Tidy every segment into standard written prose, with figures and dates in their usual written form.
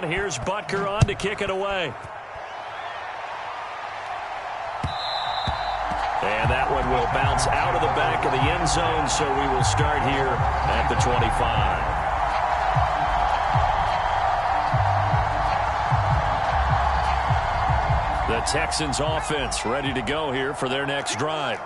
down. Here's Butker on to kick it away. And that one will bounce out of the back of the end zone, so we will start here at the 25. The Texans offense ready to go here for their next drive.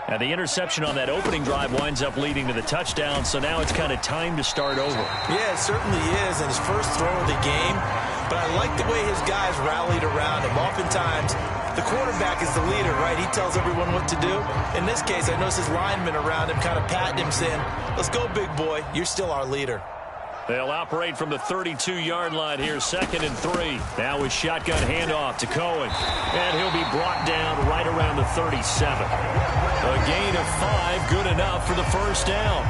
And the interception on that opening drive winds up leading to the touchdown, so now it's kind of time to start over. Yeah, it certainly is, and his first throw of the game. But I like the way his guys rallied around him. Oftentimes, the quarterback is the leader, right? He tells everyone what to do. In this case, I notice his linemen around him kind of patting him, saying, let's go, big boy. You're still our leader. They'll operate from the 32-yard line here, 2nd and 3. Now with shotgun handoff to Cohen. And he'll be brought down right around the 37. A gain of 5, good enough for the first down.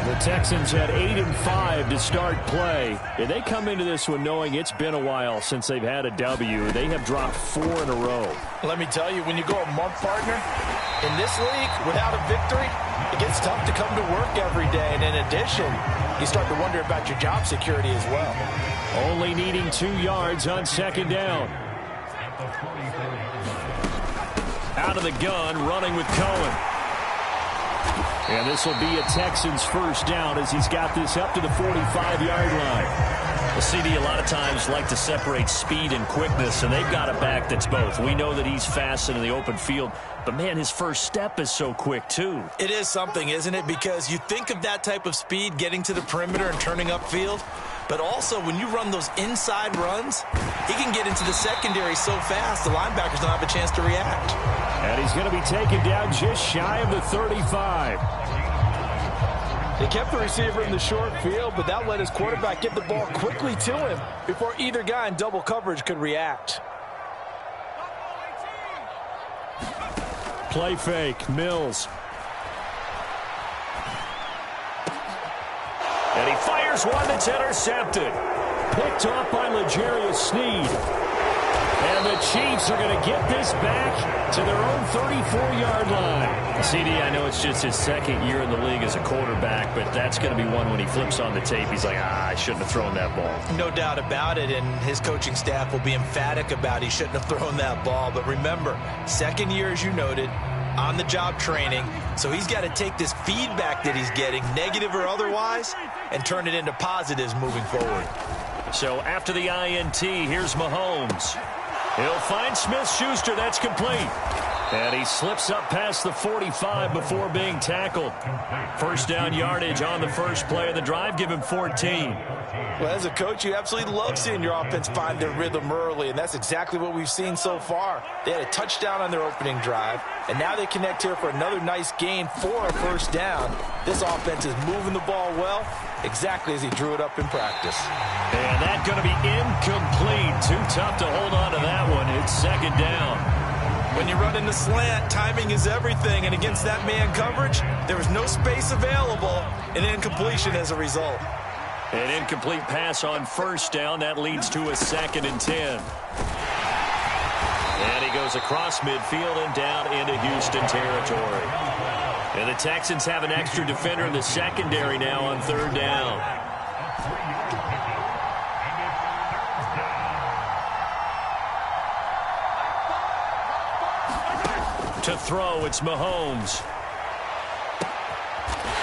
The Texans had 8 and 5 to start play. And they come into this one knowing it's been a while since they've had a W. They have dropped 4 in a row. Let me tell you, when you go a month, partner, in this league, without a victory, it gets tough to come to work every day. And in addition, you start to wonder about your job security as well. Only needing 2 yards on 2nd down. Out of the gun, running with Cohen. And this will be a Texans first down as he's got this up to the 45-yard line. The CD a lot of times like to separate speed and quickness, and they've got a back that's both. We know that he's fast in the open field, but, man, his first step is so quick, too. It is something, isn't it? Because you think of that type of speed getting to the perimeter and turning upfield, but also when you run those inside runs, he can get into the secondary so fast the linebackers don't have a chance to react. And he's going to be taken down just shy of the 35. They kept the receiver in the short field, but that let his quarterback get the ball quickly to him before either guy in double coverage could react. Play fake, Mills. And he fires one that's intercepted. Picked off by L'Jarius Sneed. And the Chiefs are going to get this back to their own 34-yard line. CD, I know it's just his 2nd year in the league as a quarterback, but that's going to be one when he flips on the tape. He's like, I shouldn't have thrown that ball. No doubt about it, and his coaching staff will be emphatic about he shouldn't have thrown that ball. But remember, 2nd year, as you noted, on-the-job training, so he's got to take this feedback that he's getting, negative or otherwise, and turn it into positives moving forward. So after the INT, here's Mahomes. He'll find Smith-Schuster. That's complete. And he slips up past the 45 before being tackled. First down yardage on the first play of the drive. Give him 14. Well, as a coach, you absolutely love seeing your offense find their rhythm early, and that's exactly what we've seen so far. They had a touchdown on their opening drive, and now they connect here for another nice gain for a first down. This offense is moving the ball well, exactly as he drew it up in practice. And that's going to be incomplete. Too tough to hold on to that one. It's 2nd down. When you run in the slant, timing is everything, and against that man coverage, there was no space available, and incompletion as a result. An incomplete pass on first down. That leads to a 2nd and 10. And he goes across midfield and down into Houston territory. And the Texans have an extra defender in the secondary now on 3rd down. To throw, it's Mahomes.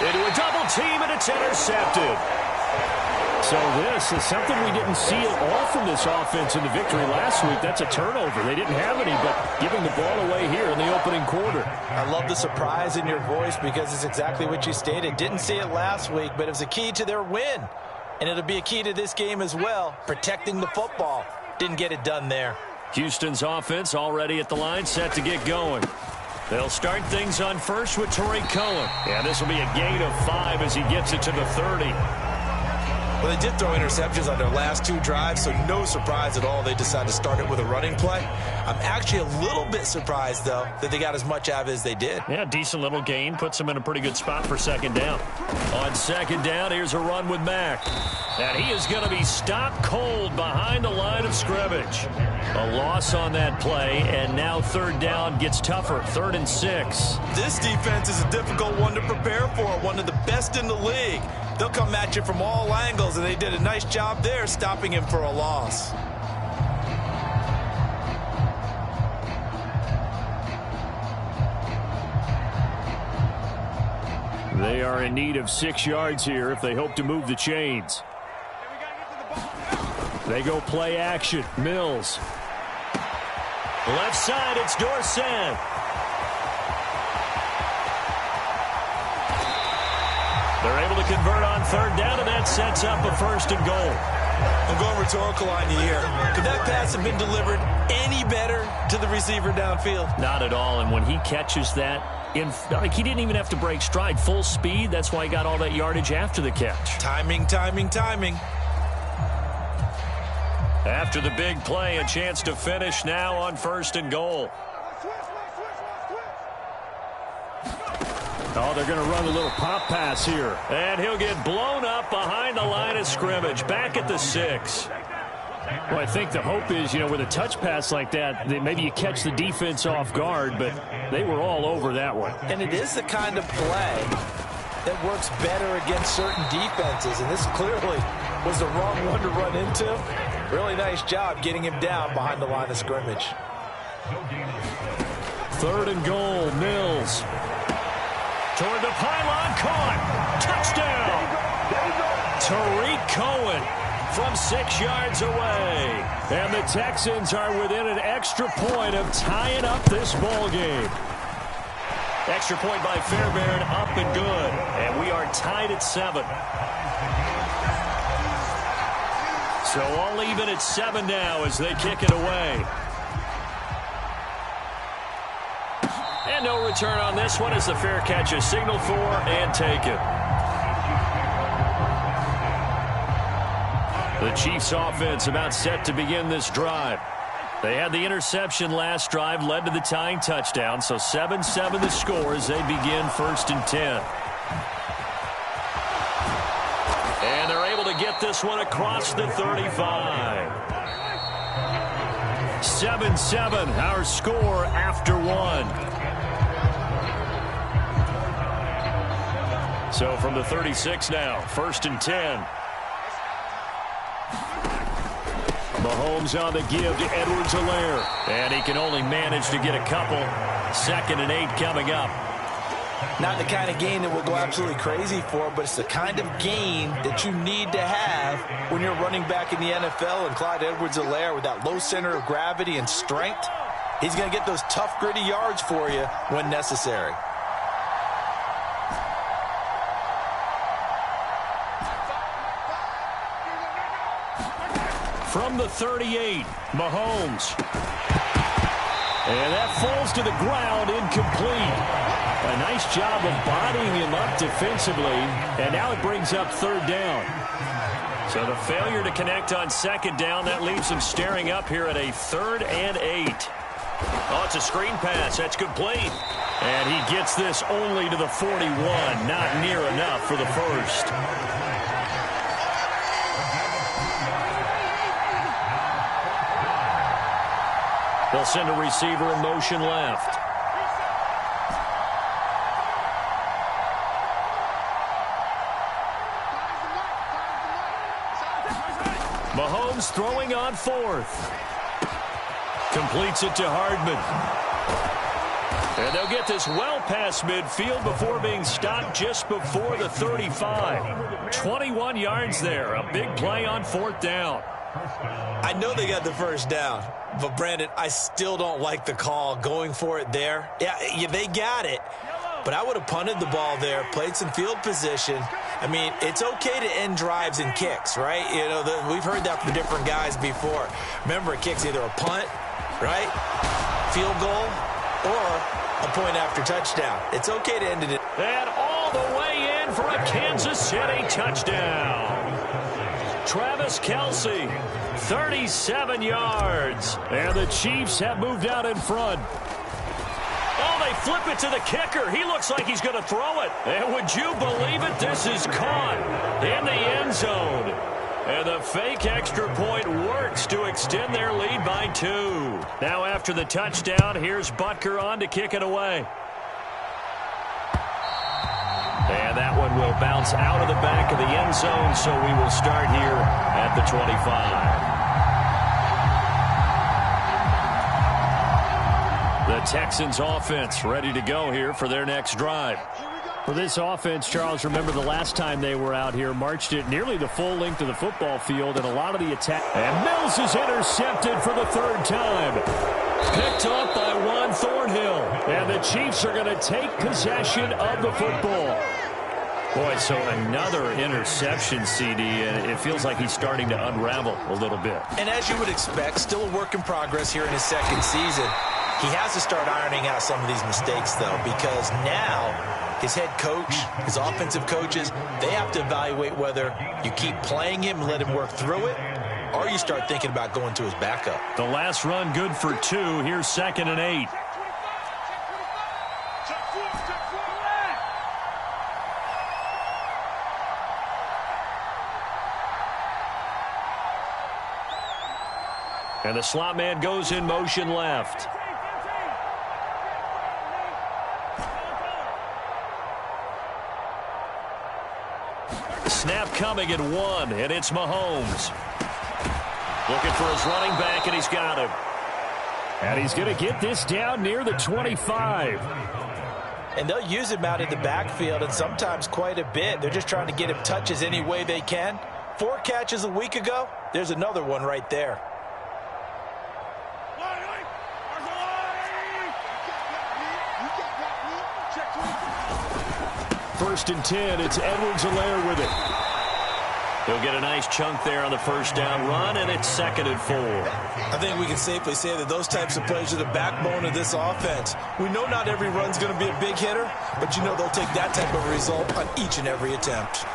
Into a double team, and it's intercepted. So this is something we didn't see at all from this offense in the victory last week. That's a turnover. They didn't have any, but giving the ball away here in the opening quarter. I love the surprise in your voice because it's exactly what you stated. Didn't see it last week, but it was a key to their win. And it'll be a key to this game as well, protecting the football. Didn't get it done there. Houston's offense already at the line, set to get going. They'll start things on first with Tariq Cohen. And this will be a gain of 5 as he gets it to the 30. Well, they did throw interceptions on their last 2 drives, so no surprise at all they decided to start it with a running play. I'm actually a little bit surprised, though, that they got as much out of it as they did. Yeah, decent little gain. Puts them in a pretty good spot for 2nd down. On 2nd down, here's a run with Mack. And he is going to be stopped cold behind the line of scrimmage. A loss on that play, and now 3rd down gets tougher. 3rd and 6. This defense is a difficult one to prepare for, one of the best in the league. They'll come at you from all angles, and they did a nice job there stopping him for a loss. They are in need of 6 yards here if they hope to move the chains. They go play action. Mills. Left side, it's Dorsett. They're able to convert on 3rd down, and that sets up a 1st and goal. I'm going rhetorical on you here. Could that pass have been delivered any better to the receiver downfield? Not at all, and when he catches that, he didn't even have to break stride. Full speed, that's why he got all that yardage after the catch. Timing, timing, timing. After the big play, a chance to finish now on 1st and goal. Oh, they're going to run a little pop pass here. And he'll get blown up behind the line of scrimmage, back at the 6. Well, I think the hope is, with a touch pass like that maybe you catch the defense off guard, but they were all over that one. And it is the kind of play that works better against certain defenses, and this clearly was the wrong one to run into. Really nice job getting him down behind the line of scrimmage. 3rd and goal, Mills. Toward the pylon, caught. Touchdown. Tariq Cohen from 6 yards away. And the Texans are within an extra point of tying up this ball game. Extra point by Fairbairn, up and good. And we are tied at 7. So all even at 7 now as they kick it away. And no return on this one as the fair catch is signaled for and taken. The Chiefs offense about set to begin this drive. They had the interception last drive, led to the tying touchdown, so 7-7 the score as they begin 1st and 10. And they're able to get this one across the 35. 7-7, our score after 1. So from the 36 now, 1st and 10. Mahomes on the give to Edwards-Helaire. And he can only manage to get a couple. 2nd and 8 coming up. Not the kind of gain that we'll go absolutely crazy for, but it's the kind of gain that you need to have when you're running back in the NFL. And Clyde Edwards-Helaire, with that low center of gravity and strength, he's going to get those tough, gritty yards for you when necessary. From the 38, Mahomes. And that falls to the ground, incomplete. A nice job of bodying him up defensively, and now it brings up 3rd down. So the failure to connect on 2nd down, that leaves him staring up here at a 3rd and 8. Oh, it's a screen pass. That's complete. And he gets this only to the 41. Not near enough for the 1st. They'll send a receiver in motion left. Mahomes throwing on 4th. Completes it to Hardman. And they'll get this well past midfield before being stopped just before the 35. 21 yards there. A big play on 4th down. I know they got the 1st down, but Brandon, I still don't like the call going for it there. Yeah, they got it, but I would have punted the ball there, played some field position. I mean, it's okay to end drives and kicks, right? We've heard that from different guys before. Remember, a kick's either a punt, right, field goal, or a point after touchdown. It's okay to end it. And all the way in for a Kansas City touchdown. Travis Kelce, 37 yards. And the Chiefs have moved out in front. Oh, they flip it to the kicker. He looks like he's going to throw it. And would you believe it? This is caught in the end zone. And the fake extra point works to extend their lead by 2. Now after the touchdown, here's Butker on to kick it away. And that one will bounce out of the back of the end zone, so we will start here at the 25. The Texans offense ready to go here for their next drive. For this offense, Charles, remember the last time they were out here, marched it nearly the full length of the football field, and a lot of the attack. And Mills is intercepted for the third time. Picked off by Juan Thornhill. And the Chiefs are going to take possession of the football. Boy, so another interception, CD, and it feels like he's starting to unravel a little bit. And as you would expect, still a work in progress here in his second season. He has to start ironing out some of these mistakes, though, because now his head coach, his offensive coaches, they have to evaluate whether you keep playing him and let him work through it, or you start thinking about going to his backup. The last run good for 2. Here's 2nd and 8. And the slot man goes in motion left. Snap coming at 1, and it's Mahomes. Looking for his running back, and he's got him. And he's going to get this down near the 25. And they'll use him out in the backfield, and sometimes quite a bit. They're just trying to get him touches any way they can. 4 catches a week ago. There's another one right there. First and 10, it's Edwards-Helaire with it. He'll get a nice chunk there on the first down run, and it's 2nd and 4. I think we can safely say that those types of plays are the backbone of this offense. We know not every run's going to be a big hitter, but you know they'll take that type of result on each and every attempt.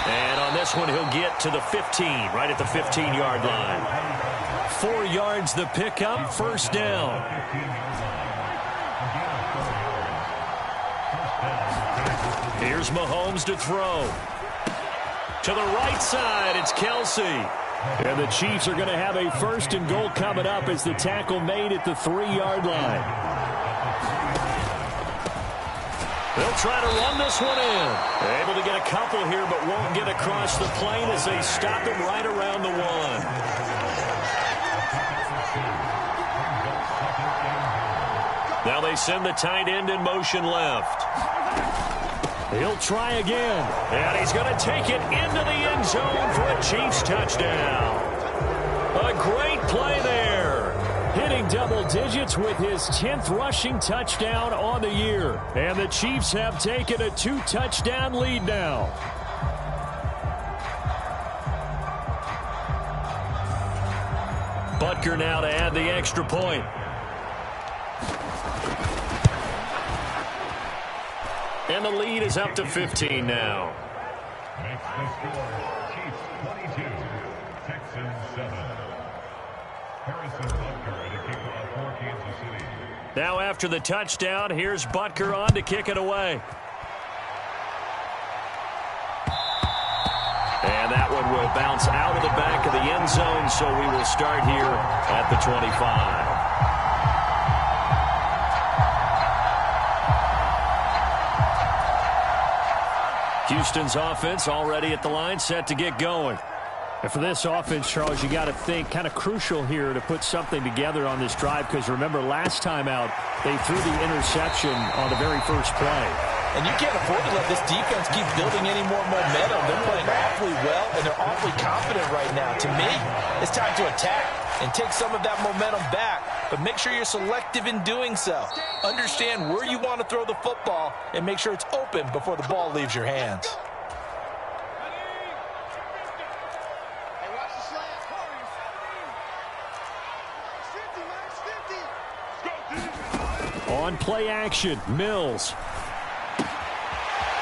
And on this one, he'll get to the 15, right at the 15-yard line. 4 yards the pickup, first down. Here's Mahomes to throw. To the right side, it's Kelsey. And the Chiefs are going to have a 1st and goal coming up as the tackle made at the 3-yard line. They'll try to run this one in. They're able to get a couple here, but won't get across the plane as they stop him right around the 1. Now they send the tight end in motion left. He'll try again. And he's going to take it into the end zone for a Chiefs touchdown. A great play there. Hitting double digits with his 10th rushing touchdown on the year. And the Chiefs have taken a 2-touchdown lead now. Butker now to add the extra point. And the lead is up to 15 now. Makes the score Chiefs 22, Texans 7. Harrison Butker to kick off for Kansas City. Now after the touchdown, here's Butker on to kick it away. And that one will bounce out of the back of the end zone, so we will start here at the 25. Houston's offense already at the line, set to get going. And for this offense, Charles, you got to think kind of crucial here to put something together on this drive, because remember last time out they threw the interception on the very first play. And you can't afford to let this defense keep building any more momentum. They're playing awfully well, and they're awfully confident right now. To me, it's time to attack and take some of that momentum back. But make sure you're selective in doing so. Understand where you want to throw the football and make sure it's open before the ball leaves your hands. On play action, Mills.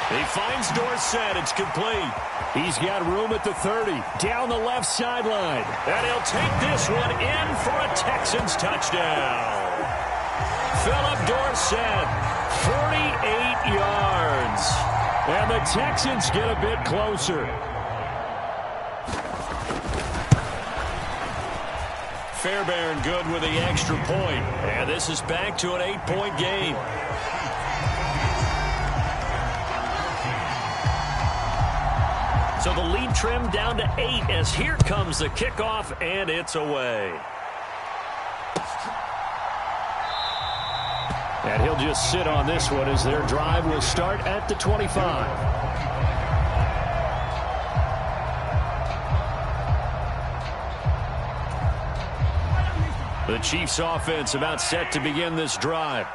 He finds Dorsett. It's complete. He's got room at the 30. Down the left sideline. And he'll take this one in for a Texans touchdown. Philip Dorsett, 48 yards. And the Texans get a bit closer. Fairbairn good with the extra point. And this is back to an 8-point game. So the lead trimmed down to 8 as here comes the kickoff, and it's away. And he'll just sit on this one as their drive will start at the 25. The Chiefs offense about set to begin this drive.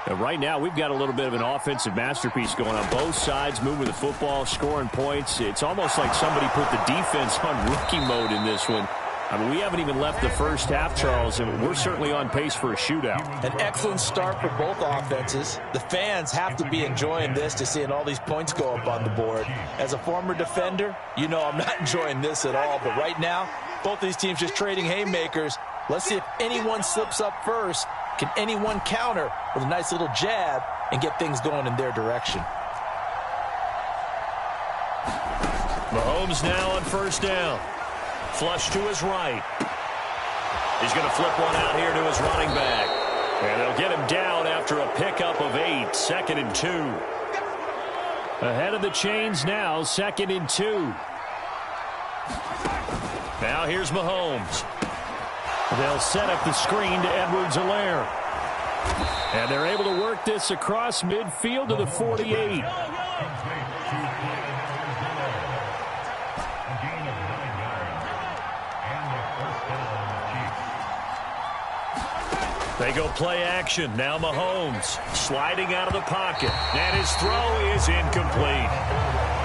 And right now we've got a little bit of an offensive masterpiece going on both sides, moving the football, scoring points. It's almost like somebody put the defense on rookie mode in this one. I mean, we haven't even left the first half, Charles, and we're certainly on pace for a shootout. An excellent start for both offenses. The fans have to be enjoying this to seeing all these points go up on the board. As a former defender, you know I'm not enjoying this at all. But right now, both these teams just trading haymakers. Let's see if anyone slips up first. Can anyone counter with a nice little jab and get things going in their direction? Mahomes now on first down. Flush to his right. He's going to flip one out here to his running back. And they'll get him down after a pickup of 8. 2nd and 2. Ahead of the chains now, 2nd and 2. Now here's Mahomes. They'll set up the screen to Edwards-Helaire. And they're able to work this across midfield to the 48. They go play action. Now Mahomes sliding out of the pocket. And his throw is incomplete.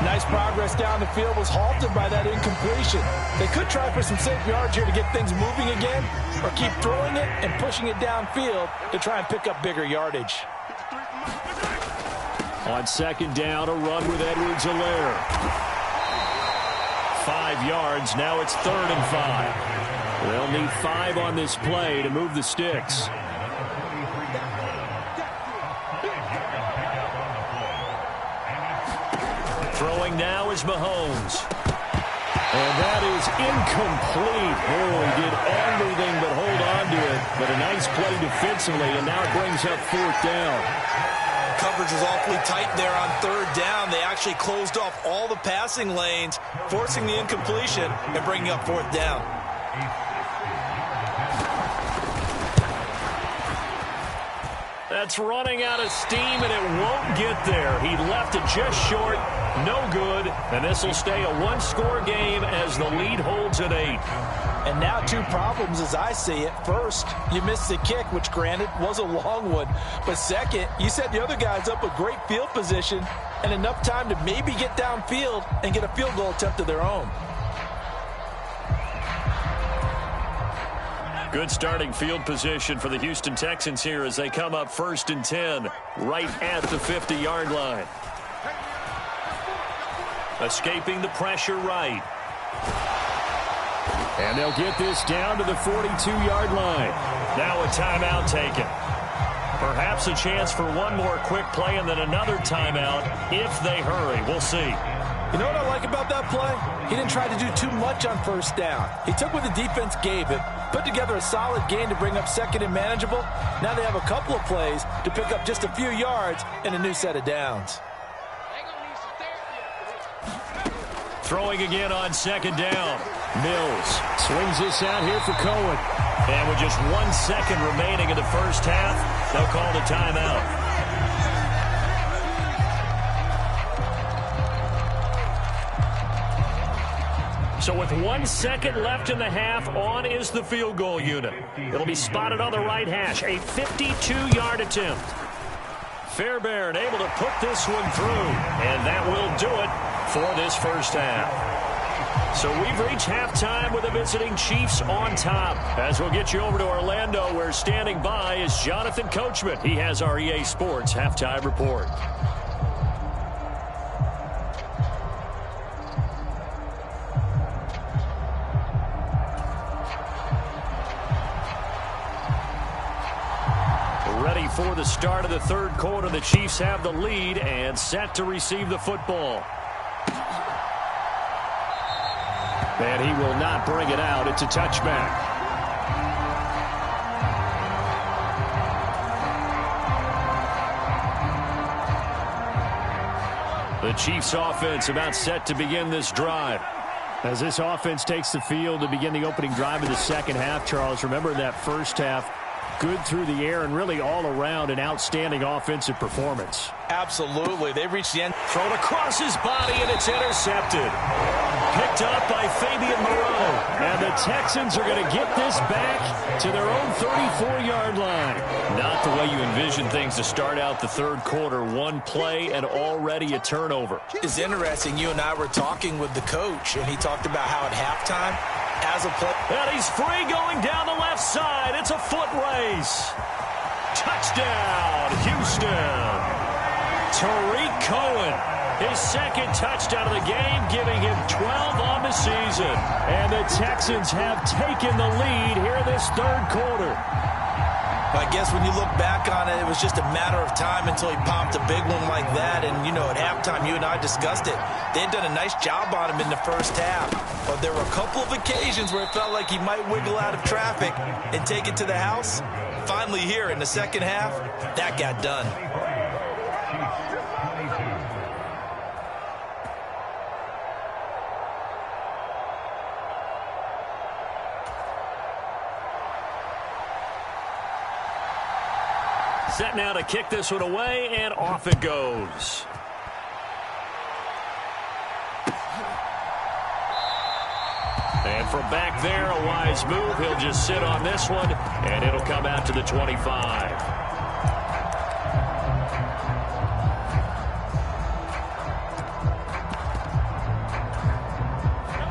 Nice progress down the field was halted by that incompletion. They could try for some safe yards here to get things moving again, or keep throwing it and pushing it downfield to try and pick up bigger yardage. On 2nd down, a run with Edwards-Helaire. 5 yards. Now it's 3rd and 5. They'll need 5 on this play to move the sticks. Throwing now is Mahomes. And that is incomplete. Oh, he did everything but hold on to it. But a nice play defensively, and now it brings up 4th down. Coverage was awfully tight there on 3rd down. They actually closed off all the passing lanes, forcing the incompletion and bringing up 4th down. That's running out of steam, and it won't get there. He left it just short. No good. And this will stay a one-score game as the lead holds at 8. And now 2 problems as I see it. First, you missed the kick, which granted was a long one. But second, you set the other guys up with great field position and enough time to maybe get downfield and get a field goal attempt of their own. Good starting field position for the Houston Texans here as they come up 1st and 10 right at the 50-yard line. Escaping the pressure right. And they'll get this down to the 42-yard line. Now a timeout taken. Perhaps a chance for one more quick play and then another timeout if they hurry. We'll see. You know what I like about that play? He didn't try to do too much on 1st down. He took what the defense gave him, put together a solid gain to bring up 2nd and manageable. Now they have a couple of plays to pick up just a few yards and a new set of downs. Throwing again on 2nd down. Mills swings this out here for Cohen. And with just 1 second remaining in the first half, they'll call the timeout. So with 1 second left in the half, on is the field goal unit. It'll be spotted on the right hash. A 52-yard attempt. Fairbairn able to put this one through. And that will do it for this first half. So we've reached halftime with the visiting Chiefs on top. As we'll get you over to Orlando, where standing by is Jonathan Coachman. He has our EA Sports halftime report. Ready for the start of the 3rd quarter. The Chiefs have the lead and set to receive the football. And he will not bring it out. It's a touchback. The Chiefs offense about set to begin this drive. As this offense takes the field to begin the opening drive of the second half, Charles, remember that first half, good through the air and really all around an outstanding offensive performance. Absolutely. They reached the end. Thrown across his body, and it's intercepted. Picked up by Fabian Moreau. And the Texans are going to get this back to their own 34-yard line. Not the way you envision things to start out the third quarter. One play and already a turnover. It's interesting. You and I were talking with the coach, and he talked about how at halftime, as a play. And he's free going down the left side. It's a foot race. Touchdown, Houston. Tariq Cohen, his second touchdown of the game, giving him 12 on the season. And the Texans have taken the lead here in this third quarter. I guess when you look back on it, it was just a matter of time until he popped a big one like that. And, you know, at halftime, you and I discussed it. They had done a nice job on him in the first half. But there were a couple of occasions where it felt like he might wiggle out of traffic and take it to the house. Finally here in the second half, that got done. Set now to kick this one away, and off it goes. And from back there, a wise move. He'll just sit on this one, and it'll come out to the 25.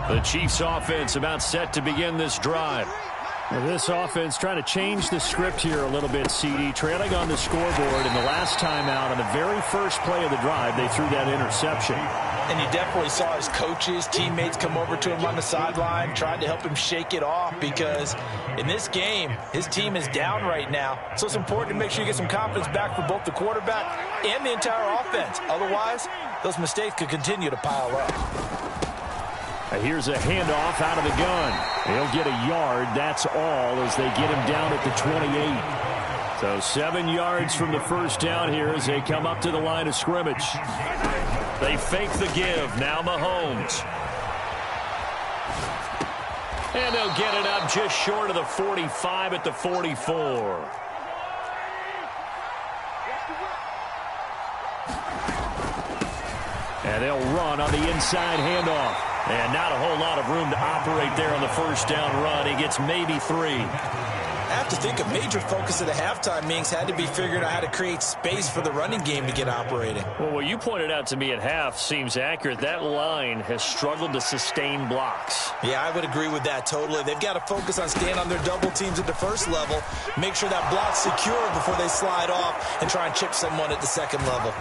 The Chiefs offense about set to begin this drive. Well, this offense trying to change the script here a little bit, CD. Trailing on the scoreboard, and the last time out on the very first play of the drive, they threw that interception. And you definitely saw his coaches, teammates come over to him on the sideline, trying to help him shake it off because in this game, his team is down right now. So it's important to make sure you get some confidence back for both the quarterback and the entire offense. Otherwise, those mistakes could continue to pile up. Here's a handoff out of the gun. He'll get a yard, that's all, as they get him down at the 28. So 7 yards from the first down here as they come up to the line of scrimmage. They fake the give. Now Mahomes. And they'll get it up just short of the 45 at the 44. And they'll run on the inside handoff. And not a whole lot of room to operate there on the first down run. He gets maybe 3. I have to think a major focus of the halftime meetings had to be figuring out how to create space for the running game to get operating. Well, what you pointed out to me at half seems accurate. That line has struggled to sustain blocks. Yeah, I would agree with that totally. They've got to focus on staying on their double teams at the first level, make sure that block's secure before they slide off and try and chip someone at the second level.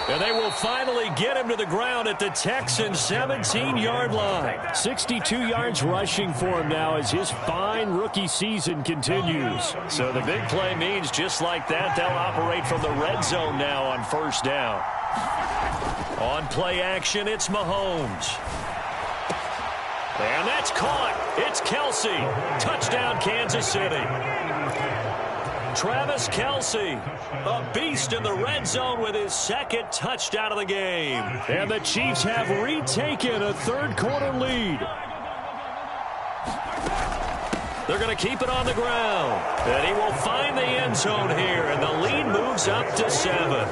And they will finally get him to the ground at the Texans' 17-yard line. 62 yards rushing for him now as his fine rookie season continues. So the big play means just like that, they'll operate from the red zone now on first down. On play action, it's Mahomes. And that's caught. It's Kelsey. Touchdown, Kansas City. Travis Kelsey, a beast in the red zone with his second touchdown of the game. And the Chiefs have retaken a third quarter lead. They're going to keep it on the ground. And he will find the end zone here, and the lead moves up to 7.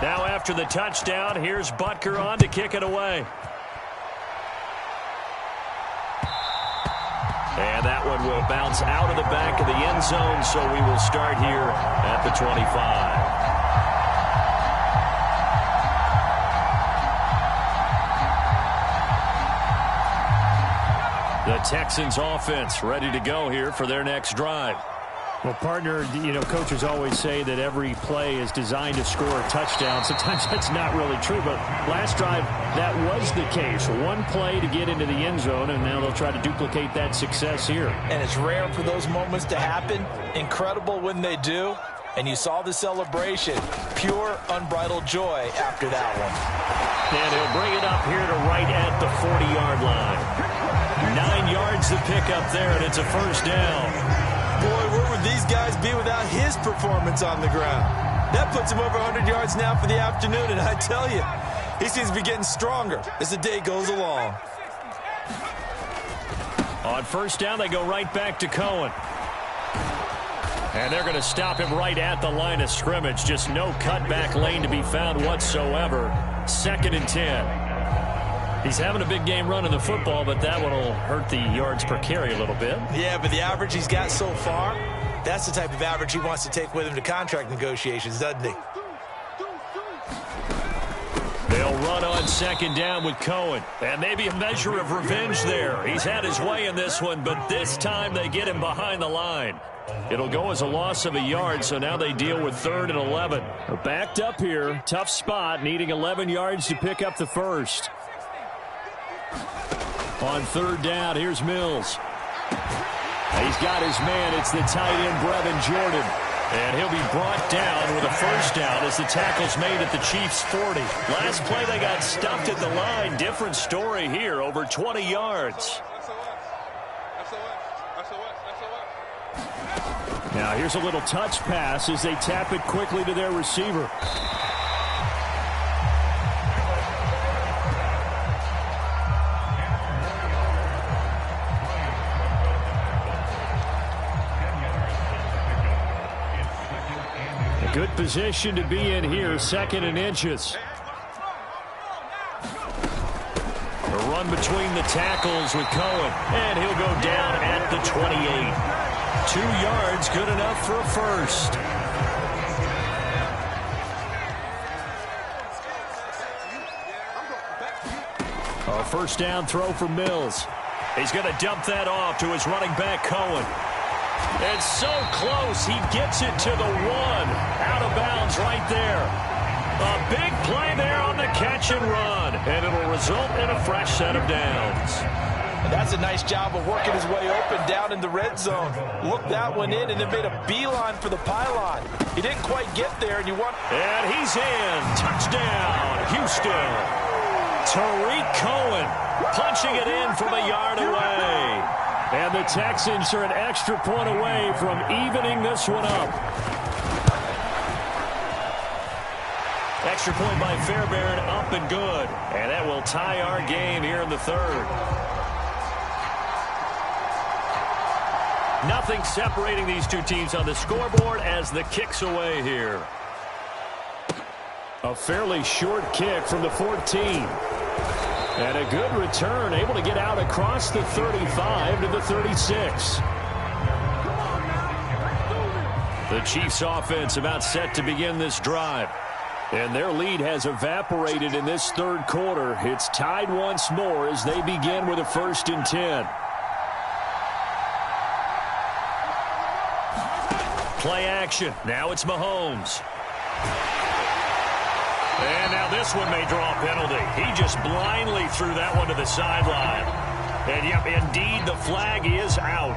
Now after the touchdown, here's Butker on to kick it away. And that one will bounce out of the back of the end zone, so we will start here at the 25. The Texans offense ready to go here for their next drive. Well, partner, you know, coaches always say that every play is designed to score a touchdown. Sometimes that's not really true, but last drive, that was the case. One play to get into the end zone, and now they'll try to duplicate that success here. And it's rare for those moments to happen. Incredible when they do. And you saw the celebration. Pure, unbridled joy after that one. And he'll bring it up here to right at the 40-yard line. 9 yards to pick up there, and it's a first down. Boy, where would these guys be without his performance on the ground? That puts him over 100 yards now for the afternoon, and I tell you, he seems to be getting stronger as the day goes along. On first down, they go right back to Cohen. And they're going to stop him right at the line of scrimmage. Just no cutback lane to be found whatsoever. 2nd and 10. He's having a big game running the football, but that one will hurt the yards per carry a little bit. Yeah, but the average he's got so far, that's the type of average he wants to take with him to contract negotiations, doesn't he? They'll run on 2nd down with Cohen. And maybe a measure of revenge there. He's had his way in this one, but this time they get him behind the line. It'll go as a loss of a yard, so now they deal with 3rd and 11. They're backed up here. Tough spot, needing 11 yards to pick up the first. On 3rd down, here's Mills. He's got his man. It's the tight end, Brevin Jordan. And he'll be brought down with a first down as the tackle's made at the Chiefs' 40. Last play, they got stuffed at the line. Different story here, over 20 yards. Now here's a little touch pass as they tap it quickly to their receiver. A good position to be in here, 2nd and inches. A run between the tackles with Cohen, and he'll go down at the 28. 2 yards, good enough for a first. A first down throw for Mills. He's going to dump that off to his running back, Cohen. It's so close, he gets it to the 1. Out of bounds right there. A big play there on the catch and run, and it'll result in a fresh set of downs. And that's a nice job of working his way open down in the red zone. Looked that one in and then made a beeline for the pylon. He didn't quite get there, and you want... And he's in. Touchdown, Houston. Tariq Cohen punching it in from a yard away. And the Texans are an extra point away from evening this one up. Extra point by Fairbairn, up and good. And that will tie our game here in the 3rd. Nothing separating these two teams on the scoreboard as the kick's away here. A fairly short kick from the 14. And a good return, able to get out across the 35 to the 36. The Chiefs offense about set to begin this drive. And their lead has evaporated in this 3rd quarter. It's tied once more as they begin with a 1st and 10. Play action. Now it's Mahomes. And now this one may draw a penalty. He just blindly threw that one to the sideline. And, yep, indeed, the flag is out.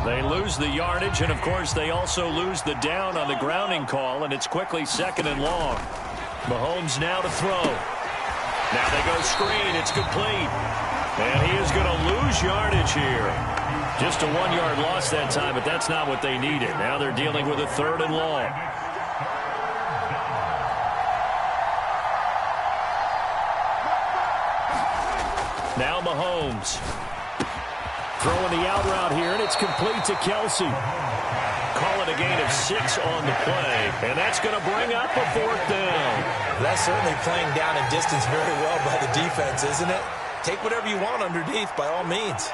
They lose the yardage, and, of course, they also lose the down on the grounding call, and it's quickly 2nd and long. Mahomes now to throw. Now they go screen. It's complete. And he is going to lose yardage here. Just a 1-yard loss that time, but that's not what they needed. Now they're dealing with a 3rd and long. Now Mahomes. Throwing the out route here, and it's complete to Kelsey. Call it a gain of 6 on the play, and that's going to bring up a 4th down. That's certainly playing down in distance very well by the defense, isn't it? Take whatever you want underneath, by all means.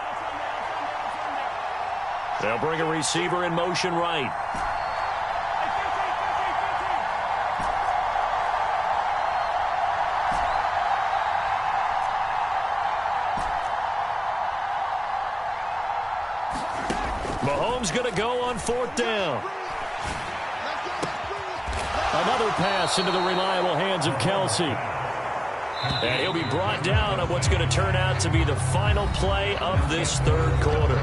They'll bring a receiver in motion right. Mahomes going to go on 4th down. Another pass into the reliable hands of Kelsey. And he'll be brought down on what's going to turn out to be the final play of this 3rd quarter.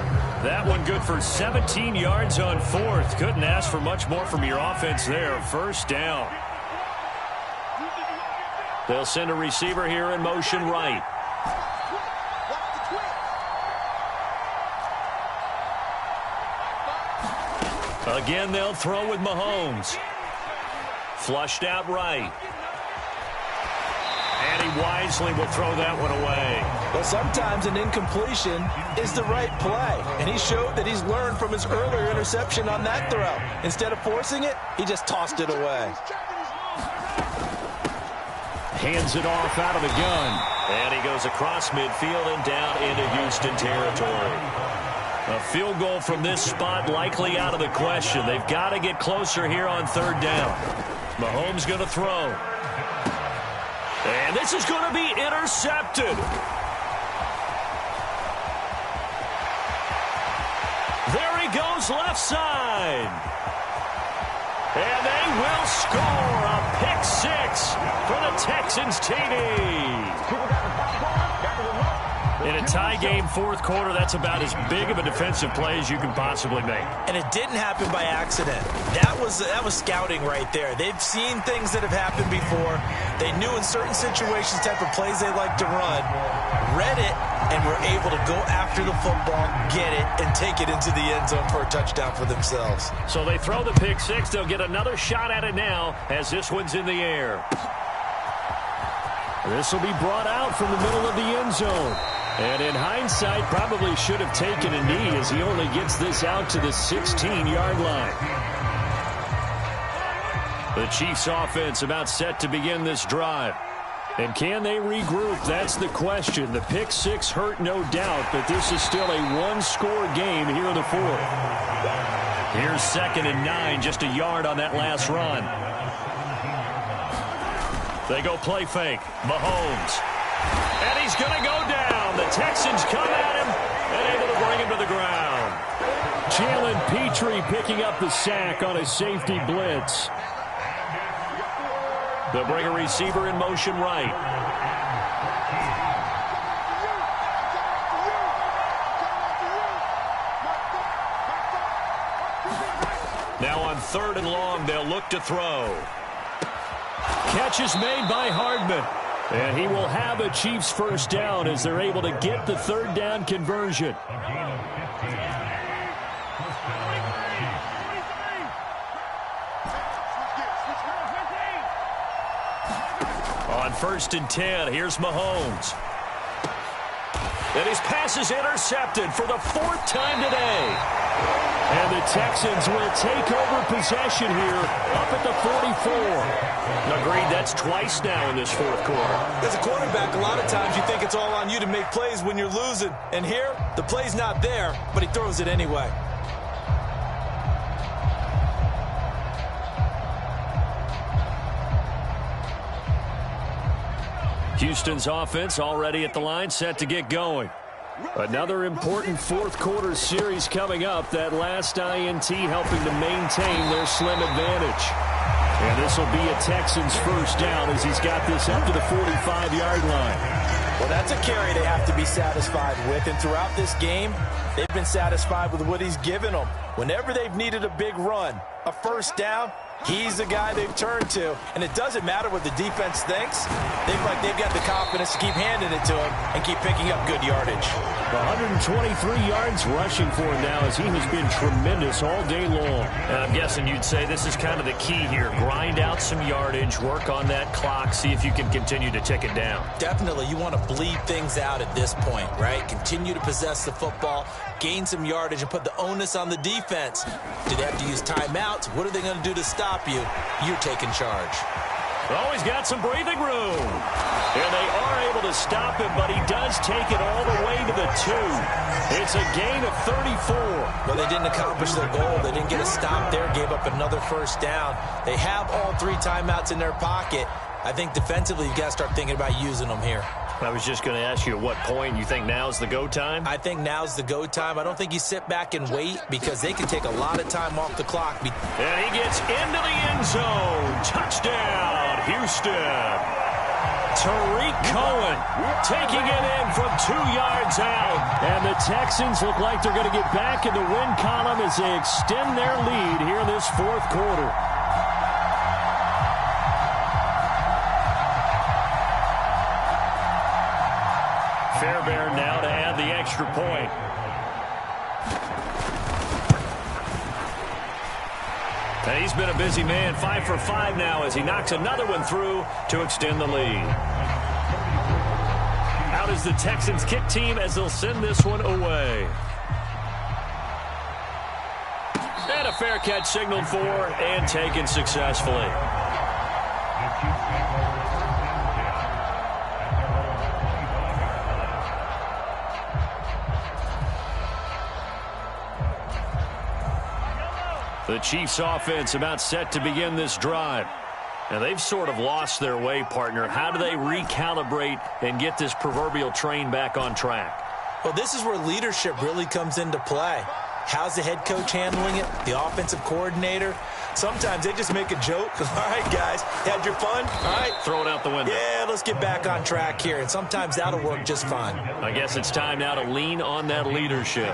That one good for 17 yards on 4th. Couldn't ask for much more from your offense there. 1st down. They'll send a receiver here in motion right. Again, they'll throw with Mahomes. Flushed out right. And he wisely will throw that one away. Well, sometimes an incompletion is the right play. And he showed that he's learned from his earlier interception on that throw. Instead of forcing it, he just tossed it away. Hands it off out of the gun. And he goes across midfield and down into Houston territory. A field goal from this spot likely out of the question. They've got to get closer here on third down. Mahomes going to throw. And this is going to be intercepted. There he goes left side. And they will score a pick six for the Texans TD. In a tie game fourth quarter, that's about as big of a defensive play as you can possibly make. And it didn't happen by accident. That was scouting right there. They've seen things that have happened before. They knew in certain situations type of plays they like to run, read it, and were able to go after the football, get it, and take it into the end zone for a touchdown for themselves. So they throw the pick six. They'll get another shot at it now as this one's in the air. This will be brought out from the middle of the end zone. And in hindsight, probably should have taken a knee as he only gets this out to the 16-yard line. The Chiefs offense about set to begin this drive. And can they regroup? That's the question. The pick six hurt, no doubt, but this is still a one-score game here in the fourth. Here's 2nd and 9, just a yard on that last run. They go play fake. Mahomes. And he's going to go down. The Texans come at him and able to bring him to the ground. Jalen Petrie picking up the sack on a safety blitz. They'll bring a receiver in motion right. Now on 3rd and long, they'll look to throw. Catch is made by Hardman. And he will have a Chiefs first down as they're able to get the third down conversion. On 1st and 10, here's Mahomes. And his pass is intercepted for the 4th time today. And the Texans will take over possession here up at the 44. Agreed, that's twice now in this fourth quarter. As a quarterback, a lot of times you think it's all on you to make plays when you're losing. And here, the play's not there, but he throws it anyway. Houston's offense already at the line, set to get going. Another important fourth quarter series coming up. That last INT helping to maintain their slim advantage. And this will be a Texans first down as he's got this up to the 45-yard line. Well, that's a carry they have to be satisfied with. And throughout this game, they've been satisfied with what he's given them. Whenever they've needed a big run, a first down, he's the guy they've turned to. And it doesn't matter what the defense thinks. They've got the confidence to keep handing it to him and keep picking up good yardage. 123 yards rushing for him now as he has been tremendous all day long. And I'm guessing you'd say this is kind of the key here. Grind out some yardage, work on that clock, see if you can continue to tick it down. Definitely. You want to bleed things out at this point, right? Continue to possess the football, gain some yardage, and put the onus on the defense. Do they have to use timeouts? What are they going to do to stop you? You're taking charge. Oh, he's got some breathing room. And they are able to stop him, but he does take it all the way to the 2. It's a gain of 34. Well, they didn't accomplish their goal. They didn't get a stop there, gave up another first down. They have all 3 timeouts in their pocket. I think defensively you've got to start thinking about using them here. I was just going to ask you at what point you think now's the go time? I think now's the go time. I don't think you sit back and wait because they can take a lot of time off the clock. And he gets into the end zone. Touchdown, Houston. Tariq Cohen taking it in from 2 yards out. And the Texans look like they're going to get back in the win column as they extend their lead here in this fourth quarter. Fairbairn now to add the extra point. And he's been a busy man, 5 for 5 now as he knocks another one through to extend the lead. Out is the Texans kick team as they'll send this one away. And a fair catch signaled for and taken successfully. The Chiefs offense about set to begin this drive. Now, they've sort of lost their way, partner. How do they recalibrate and get this proverbial train back on track? Well, this is where leadership really comes into play. How's the head coach handling it? The offensive coordinator? Sometimes they just make a joke. All right, guys, had your fun? All right. Throw it out the window. Yeah, let's get back on track here. And sometimes that'll work just fine. I guess it's time now to lean on that leadership.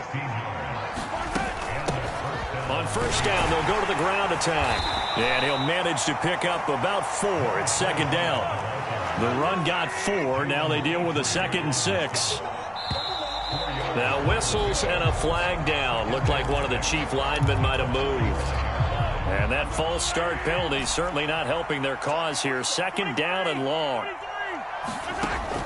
On first down, they'll go to the ground attack. And he'll manage to pick up about 4. It's second down. The run got 4. Now they deal with a 2nd and 6. Now whistles and a flag down. Looked like one of the Chief linemen might have moved. And that false start penalty certainly not helping their cause here. 2nd down and long.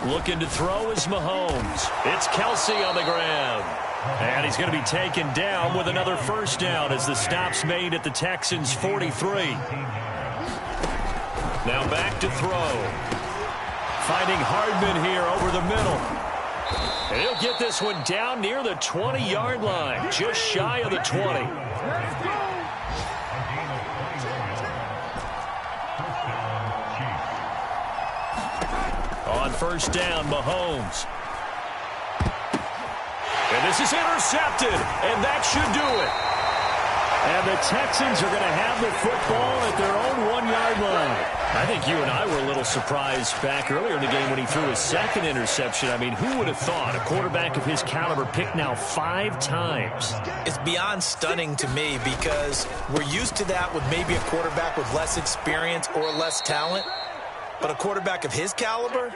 Looking to throw is Mahomes. It's Kelsey on the ground. And he's going to be taken down with another first down as the stop's made at the Texans' 43. Now back to throw. Finding Hardman here over the middle. And he'll get this one down near the 20-yard line, just shy of the 20. On first down, Mahomes. And this is intercepted, and that should do it. And the Texans are going to have the football at their own 1-yard line. I think you and I were a little surprised back earlier in the game when he threw his 2nd interception. I mean, who would have thought a quarterback of his caliber picked now 5 times? It's beyond stunning to me because we're used to that with maybe a quarterback with less experience or less talent. But a quarterback of his caliber,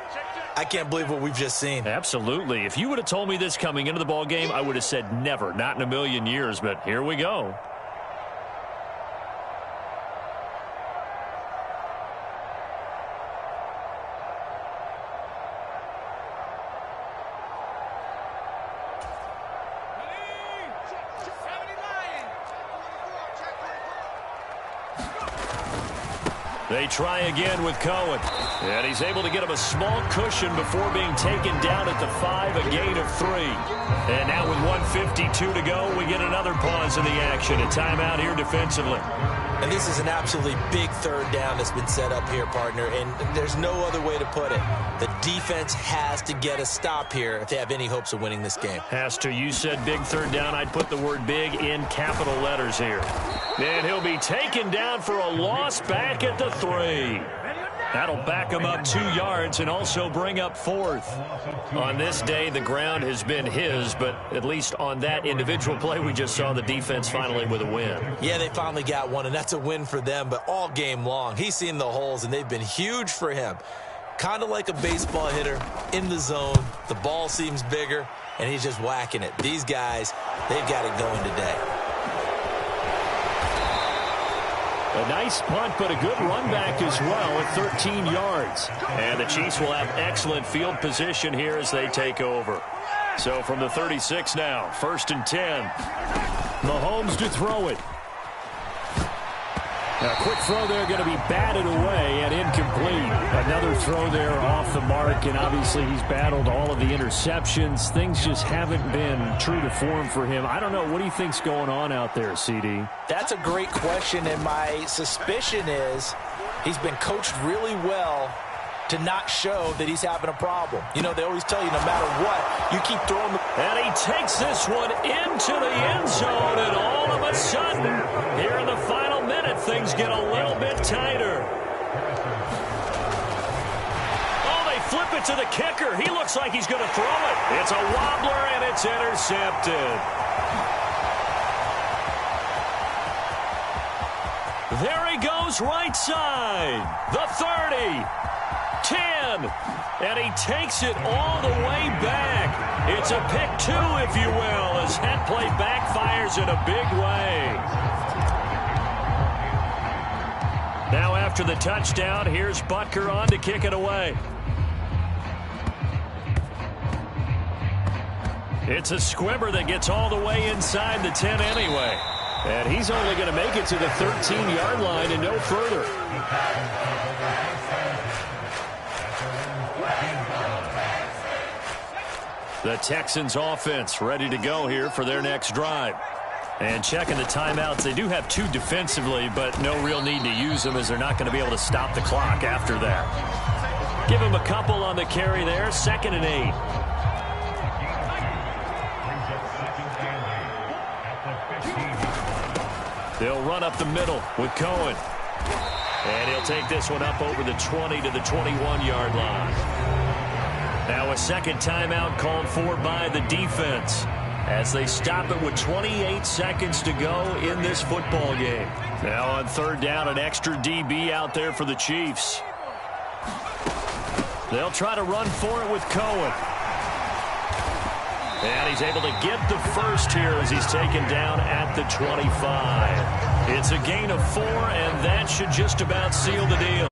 I can't believe what we've just seen. Absolutely. If you would have told me this coming into the ball game, I would have said never, not in a million years. But here we go. They try again with Cohen. And he's able to get him a small cushion before being taken down at the 5, a gain of 3. And now with 1:52 to go, we get another pause in the action. A timeout here defensively. And this is an absolutely big 3rd down that's been set up here, partner. And there's no other way to put it. The defense has to get a stop here if they have any hopes of winning this game. Has to. You said big 3rd down. I'd put the word big in capital letters here. And he'll be taken down for a loss back at the 3. That'll back him up 2 yards and also bring up 4th. On this day, the ground has been his, but at least on that individual play, we just saw the defense finally with a win. Yeah, they finally got one, and that's a win for them, but all game long, he's seen the holes, and they've been huge for him. Kind of like a baseball hitter in the zone. The ball seems bigger, and he's just whacking it. These guys, they've got it going today. A nice punt, but a good run back as well at 13 yards. And the Chiefs will have excellent field position here as they take over. So from the 36 now, 1st and 10. Mahomes to throw it. A quick throw there going to be batted away and incomplete. Another throw there off the mark, and obviously he's battled all of the interceptions. Things just haven't been true to form for him. I don't know. What do you think's going on out there, CD? That's a great question, and my suspicion is he's been coached really well to not show that he's having a problem. You know, they always tell you no matter what, you keep throwing the... And he takes this one into the end zone, and all of a sudden, here in the final minute, things get a little bit tighter. Oh, they flip it to the kicker. He looks like he's going to throw it. It's a wobbler, and it's intercepted. There he goes right side. The 30. 10, and he takes it all the way back. It's a pick 2, if you will, as that play backfires in a big way. Now after the touchdown, here's Butker on to kick it away. It's a squibber that gets all the way inside the 10 anyway. And he's only going to make it to the 13-yard line and no further. The Texans offense ready to go here for their next drive. And checking the timeouts, they do have 2 defensively, but no real need to use them as they're not going to be able to stop the clock after that. Give them a couple on the carry there, 2nd and 8. They'll run up the middle with Cohen. And he'll take this one up over the 20 to the 21-yard line. Now a second timeout called for by the defense as they stop it with 28 seconds to go in this football game. Now on 3rd down, an extra DB out there for the Chiefs. They'll try to run for it with Cohen. And he's able to get the first here as he's taken down at the 25. It's a gain of 4, and that should just about seal the deal.